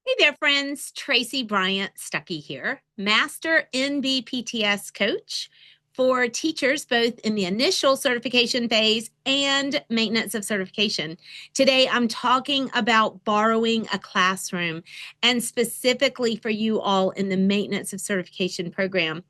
Hey there, friends. Tracey Bryant Stuckey here, Master NBPTS Coach for teachers both in the initial certification phase and maintenance of certification. Today, I'm talking about borrowing a classroom, and specifically for you all in the maintenance of certification program.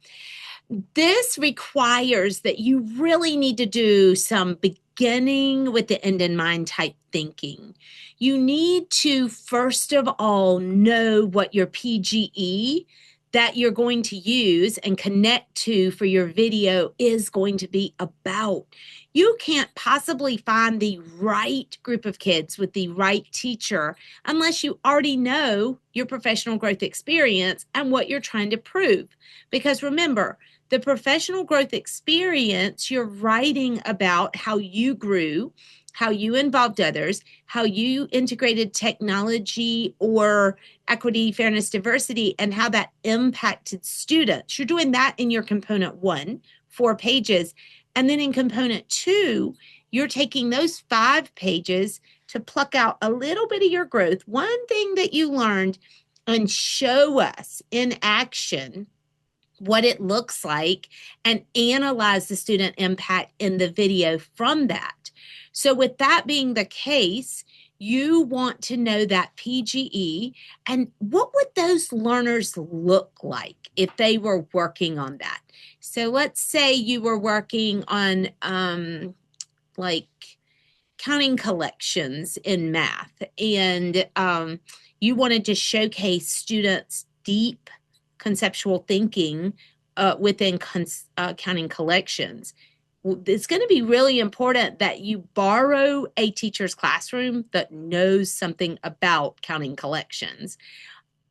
This requires that you really need to do some beginning with the end in mind type thinking. You need to, first of all, know what your PGE that you're going to use and connect to for your video is going to be about. You can't possibly find the right group of kids with the right teacher unless you already know your professional growth experience and what you're trying to prove. Because remember, the professional growth experience, you're writing about how you grew, how you involved others, how you integrated technology or equity, fairness, diversity, and how that impacted students. You're doing that in your component 1, 4 pages. And then in component 2, you're taking those 5 pages to pluck out a little bit of your growth, one thing that you learned, and show us in action what it looks like and analyze the student impact in the video from that. So with that being the case, you want to know that PGE and what would those learners look like if they were working on that. So let's say you were working on like counting collections in math, and you wanted to showcase students' deep conceptual thinking within counting collections. It's going to be really important that you borrow a teacher's classroom that knows something about counting collections.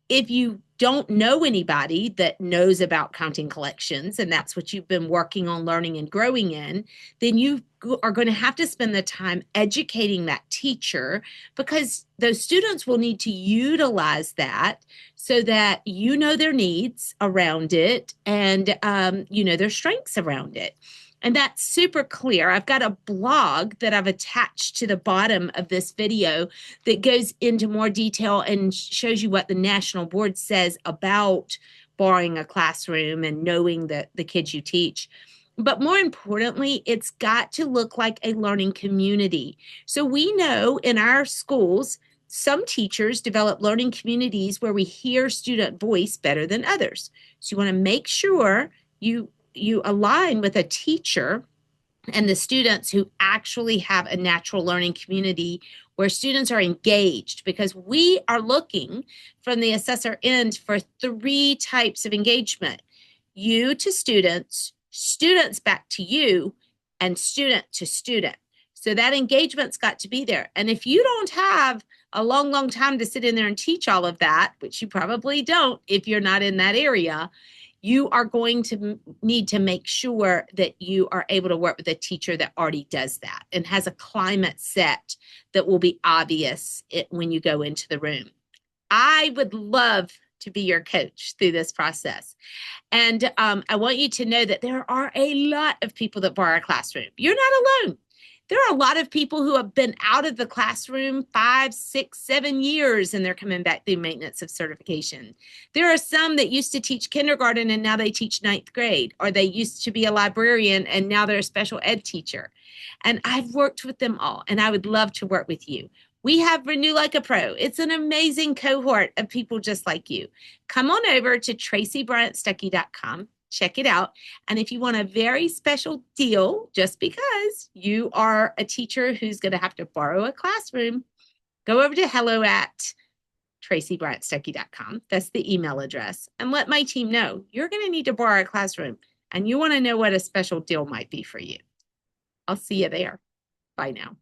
If you don't know anybody that knows about counting collections, and that's what you've been working on learning and growing in, then you are going to have to spend the time educating that teacher, because those students will need to utilize that so that you know their needs around it and you know their strengths around it. And that's super clear. I've got a blog that I've attached to the bottom of this video that goes into more detail and shows you what the national board says about borrowing a classroom and knowing the kids you teach. But more importantly, it's got to look like a learning community. So we know in our schools, some teachers develop learning communities where we hear student voice better than others. So you want to make sure you align with a teacher and the students who actually have a natural learning community where students are engaged, because we are looking from the assessor end for 3 types of engagement: you to students, students back to you, and student to student. So that engagement's got to be there. And if you don't have a long time to sit in there and teach all of that, which you probably don't if you're not in that area, you are going to need to make sure that you are able to work with a teacher that already does that and has a climate set that will be obvious when you go into the room. I would love to be your coach through this process. And I want you to know that there are a lot of people that borrow a classroom. You're not alone. There are a lot of people who have been out of the classroom 5, 6, 7 years, and they're coming back through maintenance of certification. There are some that used to teach kindergarten and now they teach 9th grade, or they used to be a librarian and now they're a special ed teacher. And I've worked with them all, and I would love to work with you. We have Renew Like a Pro. It's an amazing cohort of people just like you. Come on over to TraceyBryantStuckey.com. Check it out. And if you want a very special deal, just because you are a teacher who's going to have to borrow a classroom, go over to hello@TraceyBryantStuckey.com. That's the email address. And let my team know you're going to need to borrow a classroom and you want to know what a special deal might be for you. I'll see you there. Bye now.